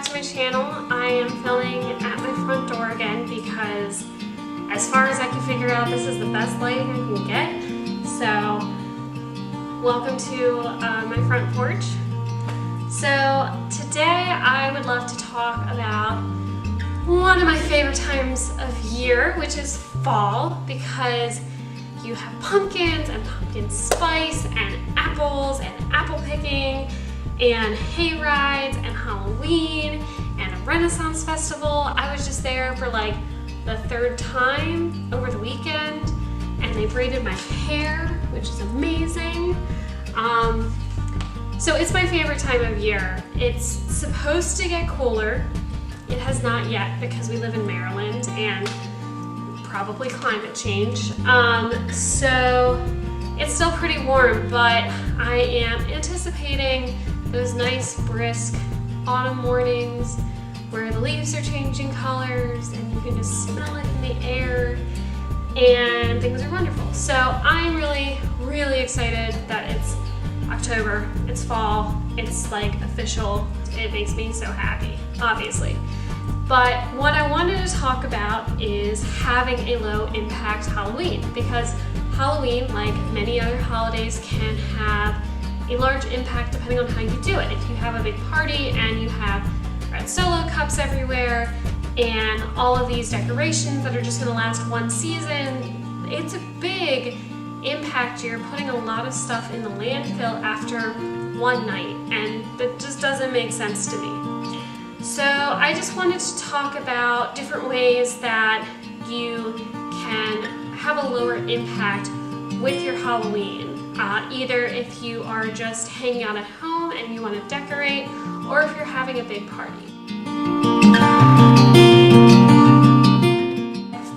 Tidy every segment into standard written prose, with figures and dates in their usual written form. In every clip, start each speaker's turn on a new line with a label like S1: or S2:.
S1: to my channel. I am filming at my front door again because as far as I can figure out, this is the best lighting I can get. So welcome to my front porch. So today I would love to talk about one of my favorite times of year, which is fall, because you have pumpkins and pumpkin spice and apples and apple picking and hay rides and Halloween and a Renaissance festival. I was just there for like the third time over the weekend, and they braided my hair, which is amazing. So it's my favorite time of year. It's supposed to get cooler. It has not yet because we live in Maryland and probably climate change. So it's still pretty warm, but I am anticipating those nice brisk autumn mornings where the leaves are changing colors and you can just smell it in the air and things are wonderful. So I'm really excited that it's October, it's fall, it's like official. It makes me so happy, obviously. But what I wanted to talk about is having a low impact Halloween, because Halloween, like many other holidays, can have a large impact depending on how you do it. If you have a big party and you have red Solo cups everywhere and all of these decorations that are just gonna last one season, it's a big impact. You're putting a lot of stuff in the landfill after one night, and that just doesn't make sense to me. So I just wanted to talk about different ways that you can have a lower impact with your Halloween. Either if you are just hanging out at home and you want to decorate, or if you're having a big party.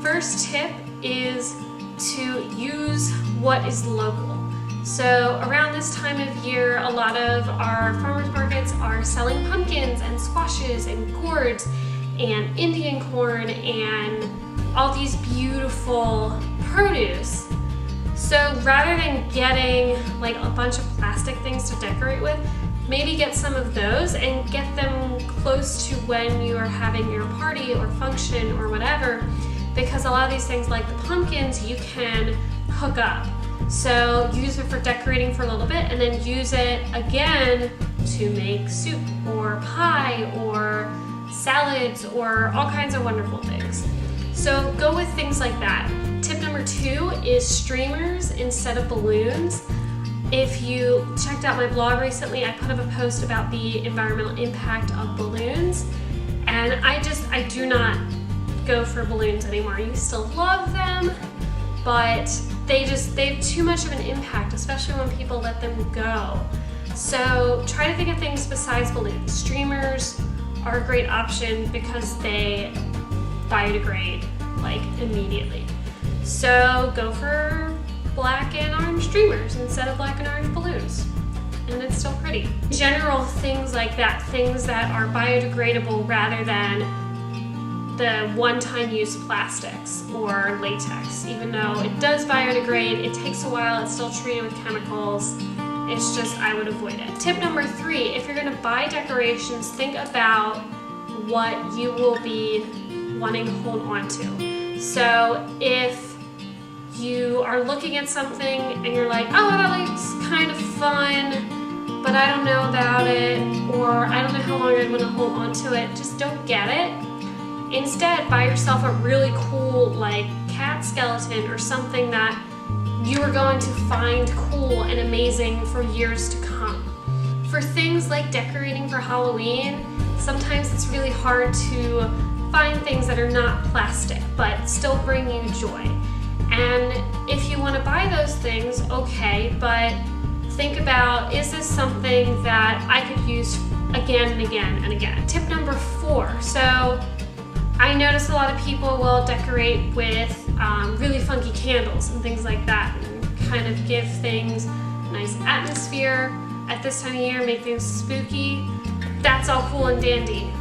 S1: First tip is to use what is local. So around this time of year, a lot of our farmers markets are selling pumpkins and squashes and gourds and Indian corn and all these beautiful produce. So rather than getting like a bunch of plastic things to decorate with, maybe get some of those and get them close to when you are having your party or function or whatever, because a lot of these things like the pumpkins you can hook up. So use it for decorating for a little bit and then use it again to make soup or pie or salads or all kinds of wonderful things. So go with things like that. Tip number 2 is streamers instead of balloons. If you checked out my blog recently, I put up a post about the environmental impact of balloons, and I do not go for balloons anymore. I used to love them, but they have too much of an impact, especially when people let them go. So try to think of things besides balloons. Streamers are a great option because they biodegrade like immediately. So go for black and orange streamers instead of black and orange balloons, and it's still pretty. General things like that, things that are biodegradable rather than the one-time use plastics or latex. Even though it does biodegrade, it takes a while, it's still treated with chemicals. It's just, I would avoid it. Tip number 3, if you're gonna buy decorations, think about what you will be wanting to hold on to. So if you are looking at something and you're like, oh, that looks kind of fun, but I don't know about it, or I don't know how long I'm gonna hold on to it, just don't get it. Instead, buy yourself a really cool like cat skeleton or something that you are going to find cool and amazing for years to come. For things like decorating for Halloween, sometimes it's really hard to find things that are not plastic but still bring you joy. And if you want to buy those things, okay, but think about, is this something that I could use again and again and again? Tip number 4. So I notice a lot of people will decorate with really funky candles and things like that, and kind of give things a nice atmosphere at this time of year, make things spooky. That's all cool and dandy.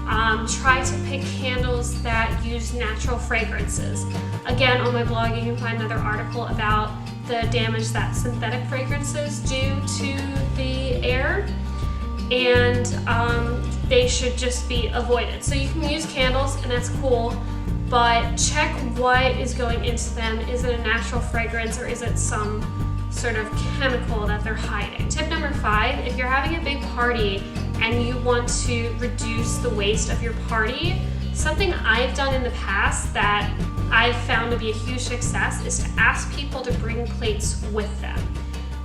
S1: Try to pick candles that use natural fragrances. Again, on my blog you can find another article about the damage that synthetic fragrances do to the air. and they should just be avoided. So you can use candles, and that's cool, but check what is going into them. Is it a natural fragrance, or is it some sort of chemical that they're hiding? Tip number 5, if you're having a big party and you want to reduce the waste of your party, something I've done in the past that I've found to be a huge success is to ask people to bring plates with them.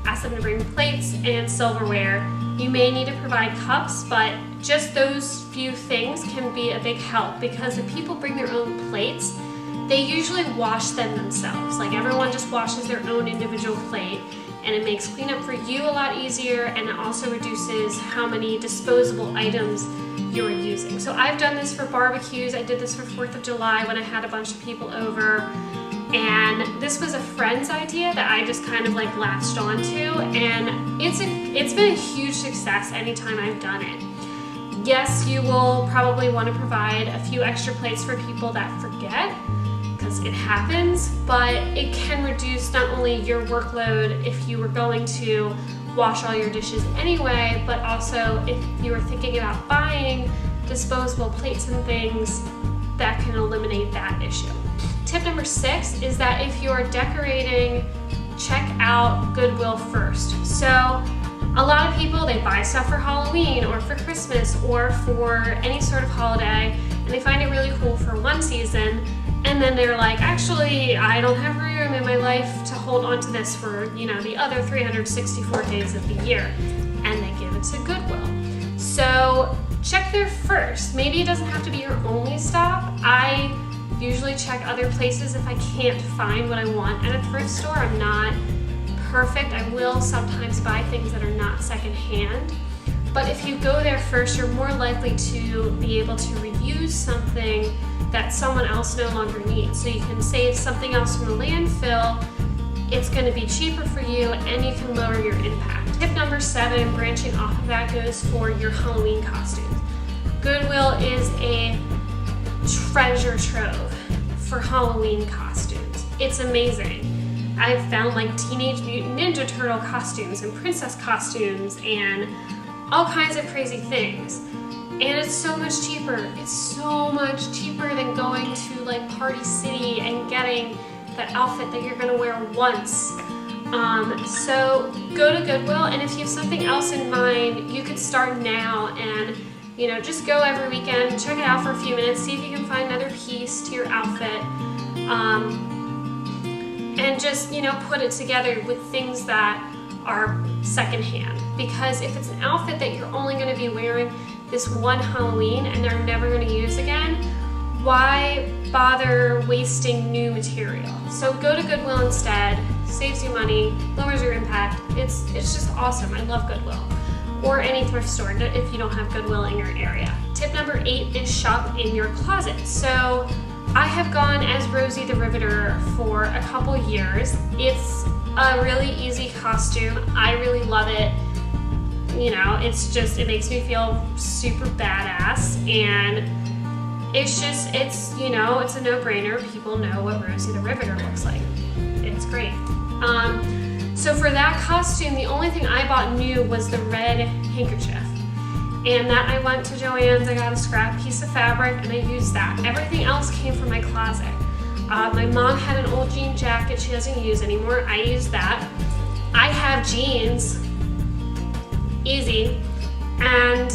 S1: Ask them to bring plates and silverware. You may need to provide cups, but just those few things can be a big help, because if people bring their own plates, they usually wash them themselves. Like, everyone just washes their own individual plate, and it makes cleanup for you a lot easier, and it also reduces how many disposable items you're using. So I've done this for barbecues. I did this for 4th of July when I had a bunch of people over, and this was a friend's idea that I just kind of like latched onto, and it's been a huge success anytime I've done it. Yes, you will probably want to provide a few extra plates for people that forget, because it happens, but it can reduce not only your workload if you were going to wash all your dishes anyway, but also if you were thinking about buying disposable plates and things, that can eliminate that issue. Tip number 6 is that if you are decorating, check out Goodwill first. So a lot of people, they buy stuff for Halloween or for Christmas or for any sort of holiday, and they find it really cool for one season, and then they're like, actually, I don't have room in my life to hold on to this for, the other 364 days of the year, and they give it to Goodwill. So check there first. Maybe it doesn't have to be your only stop. I usually check other places if I can't find what I want at a thrift store. I'm not perfect. I will sometimes buy things that are not secondhand. But if you go there first, you're more likely to be able to reuse something that someone else no longer needs. So you can save something else from the landfill. It's going to be cheaper for you, and you can lower your impact. Tip number 7, branching off of that, goes for your Halloween costumes. Goodwill is a treasure trove for Halloween costumes. It's amazing. I've found like Teenage Mutant Ninja Turtle costumes and princess costumes and all kinds of crazy things. And it's so much cheaper. It's so much cheaper than going to like Party City and getting that outfit that you're gonna wear once. So go to Goodwill, and if you have something else in mind, you could start now and just go every weekend, check it out for a few minutes, see if you can find another piece to your outfit, and just put it together with things that are secondhand. Because if it's an outfit that you're only going to be wearing this one Halloween and they're never going to use again, why bother wasting new material? So go to Goodwill instead. Saves you money, lowers your impact. It's just awesome. I love Goodwill. Or any thrift store if you don't have Goodwill in your area. Tip number 8 is shop in your closet. So I have gone as Rosie the Riveter for a couple years. It's a really easy costume. I really love it. It makes me feel super badass, and it's a no-brainer. People know what Rosie the Riveter looks like. It's great. So for that costume, the only thing I bought new was the red handkerchief. And that I went to Joann's, I got a scrap piece of fabric, and I used that. Everything else came from my closet. My mom had an old jean jacket she doesn't use anymore. I used that. I have jeans, easy, and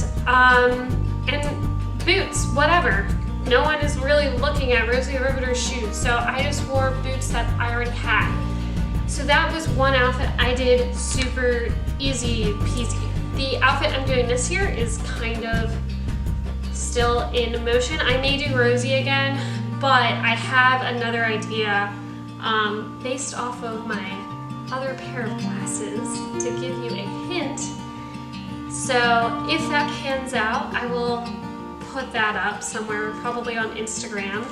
S1: boots, whatever. No one is really looking at Rosie the Riveter's shoes, so I just wore boots that I already had. So that was one outfit I did super easy peasy. The outfit I'm doing this year is kind of still in motion. I may do Rosie again, but I have another idea based off of my other pair of glasses to give you a hint. So if that pans out, I will put that up somewhere, probably on Instagram.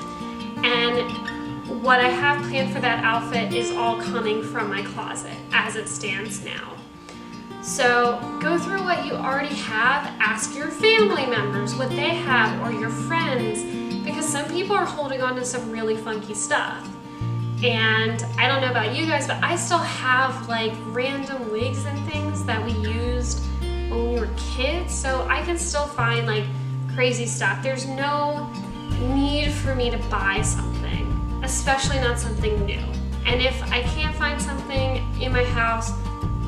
S1: And what I have planned for that outfit is all coming from my closet as it stands now. So go through what you already have, ask your family members what they have, or your friends, because some people are holding on to some really funky stuff. And I don't know about you guys, but I still have like random wigs and things that we used when we were kids, so I can still find like crazy stuff. There's no need for me to buy something, especially not something new. And if I can't find something in my house,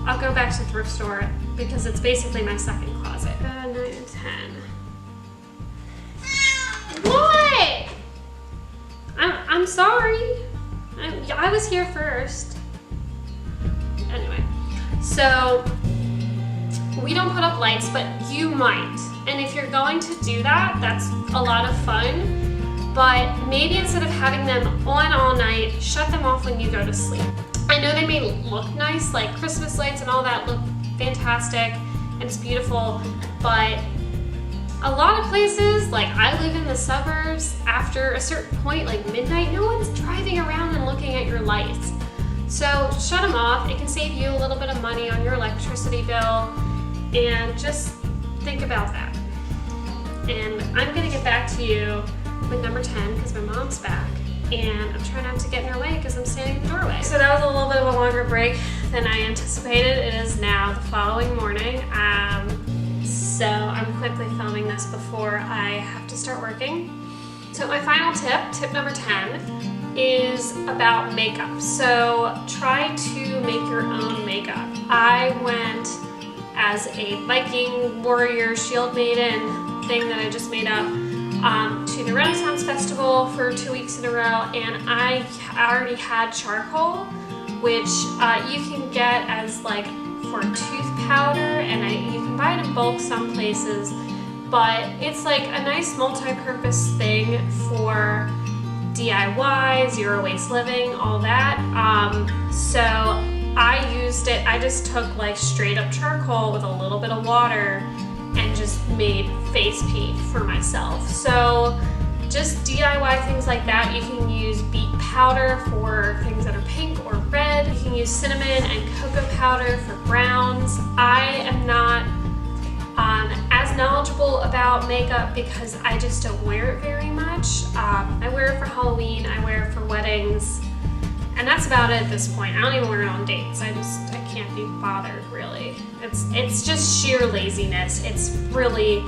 S1: I'll go back to the thrift store because it's basically my second closet. 9 and 10. What? I'm sorry. I was here first. Anyway, so we don't put up lights, but you might. And if you're going to do that, that's a lot of fun. But maybe instead of having them on all night, shut them off when you go to sleep. I know they may look nice, like Christmas lights and all that look fantastic and it's beautiful, but a lot of places, like I live in the suburbs, after a certain point, like midnight, no one's driving around and looking at your lights. So shut them off. It can save you a little bit of money on your electricity bill, and just think about that. And I'm gonna get back to you with number 10 because my mom's back and I'm trying not to get in her way because I'm standing in the doorway. So that was a little bit of a longer break than I anticipated. It is now the following morning. So I'm quickly filming this before I have to start working. So my final tip number 10, is about makeup. So try to make your own makeup. I went as a Viking warrior shield maiden thing that I just made up to the Renaissance Festival for 2 weeks in a row, and I already had charcoal, which you can get as like for tooth powder, and you can buy it in bulk some places, but it's like a nice multi-purpose thing for DIY, zero waste living, all that. So I used it, I just took like straight up charcoal with a little bit of water and just made face paint for myself. So just DIY things like that. You can use beet powder for things that are pink or red. You can use cinnamon and cocoa powder for browns. I am not as knowledgeable about makeup because I just don't wear it very much. I wear it for Halloween, I wear it for weddings, and that's about it at this point. I don't even wear it on dates. I can't be bothered, really. It's just sheer laziness. It's really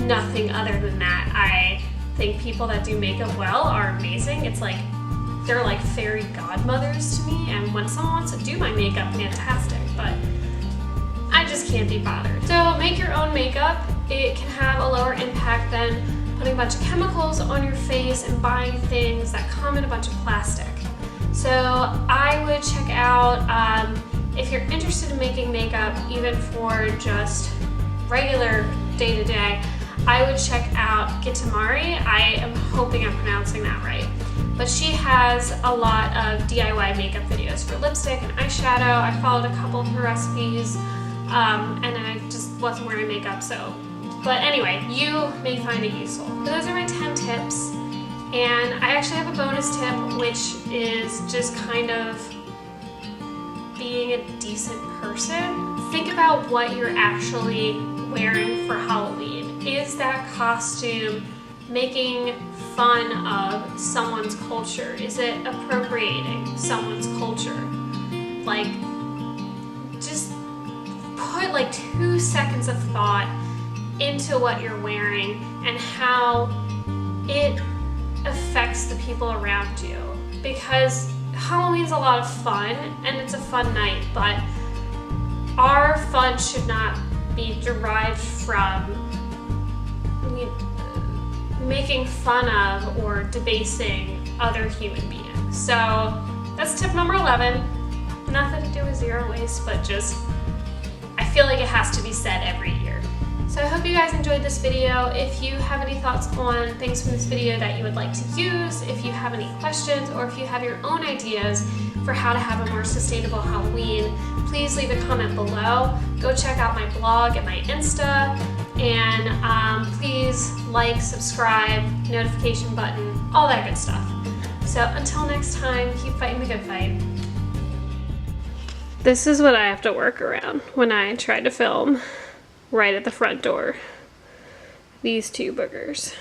S1: nothing other than that. I think people that do makeup well are amazing. It's like they're like fairy godmothers to me, and when someone wants to do my makeup, fantastic, but I just can't be bothered. So make your own makeup. It can have a lower impact than putting a bunch of chemicals on your face and buying things that come in a bunch of plastic. So I would check out, if you're interested in making makeup, even for just regular day-to-day, I would check out Gitamari. I am hoping I'm pronouncing that right. But she has a lot of DIY makeup videos for lipstick and eyeshadow. I followed a couple of her recipes, and I just wasn't wearing makeup, so. But anyway, you may find it useful. So those are my 10 tips. And I actually have a bonus tip, which is just kind of being a decent person. Think about what you're actually wearing for Halloween. Is that costume making fun of someone's culture? Is it appropriating someone's culture? Like, just put like 2 seconds of thought into what you're wearing and how it affects the people around you, because Halloween's a lot of fun and it's a fun night, but our fun should not be derived from making fun of or debasing other human beings. So that's tip number 11. Nothing to do with zero waste, but just I feel like it has to be said every year. So I hope you guys enjoyed this video. If you have any thoughts on things from this video that you would like to use, if you have any questions, or if you have your own ideas for how to have a more sustainable Halloween, please leave a comment below. Go check out my blog and my Insta, and please like, subscribe, notification button, all that good stuff. So until next time, keep fighting the good fight. This is what I have to work around when I try to film right at the front door. These two boogers.